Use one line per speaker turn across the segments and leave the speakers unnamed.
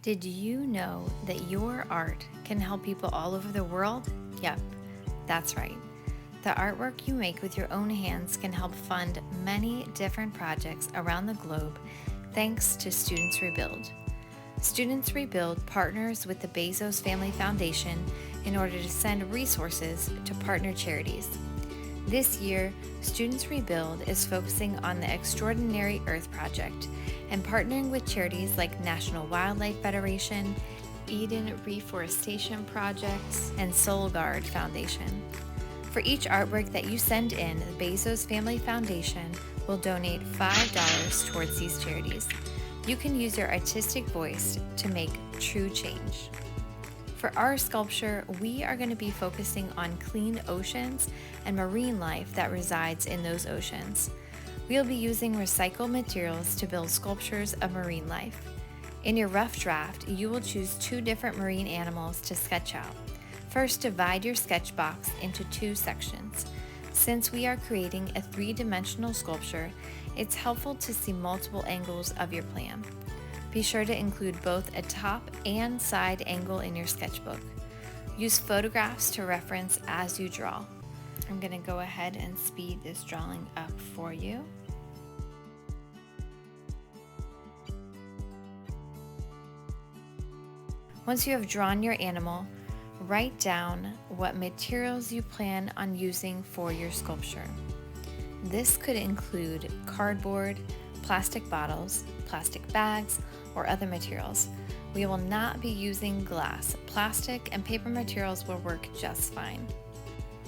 Did you know that your art can help people all over the world? Yep, that's right. The artwork you make with your own hands can help fund many different projects around the globe thanks to Students Rebuild. Students Rebuild partners with the Bezos Family Foundation in order to send resources to partner charities. This year, Students Rebuild is focusing on the Extraordinary Earth Project and partnering with charities like National Wildlife Federation, Eden Reforestation Projects, and Soul Guard Foundation. For each artwork that you send in, the Bezos Family Foundation will donate $5 towards these charities. You can use your artistic voice to make true change. For our sculpture, we are going to be focusing on clean oceans and marine life that resides in those oceans. We'll be using recycled materials to build sculptures of marine life. In your rough draft, you will choose 2 different marine animals to sketch out. First, divide your sketch box into 2 sections. Since we are creating a 3-dimensional sculpture, it's helpful to see multiple angles of your plan. Be sure to include both a top and side angle in your sketchbook. Use photographs to reference as you draw. I'm going to go ahead and speed this drawing up for you. Once you have drawn your animal, write down what materials you plan on using for your sculpture. This could include cardboard, plastic bottles, plastic bags, or other materials. We will not be using glass. Plastic and paper materials will work just fine.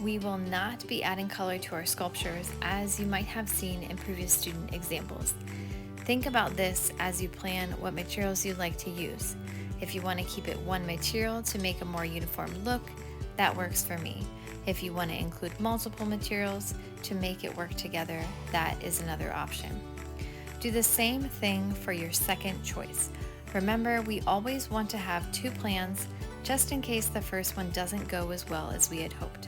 We will not be adding color to our sculptures, as you might have seen in previous student examples. Think about this as you plan what materials you'd like to use. If you want to keep it one material to make a more uniform look, that works for me. If you want to include multiple materials to make it work together, that is another option. Do the same thing for your second choice. Remember, we always want to have 2 plans just in case the first one doesn't go as well as we had hoped.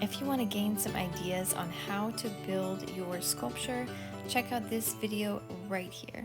If you want to gain some ideas on how to build your sculpture, check out this video right here.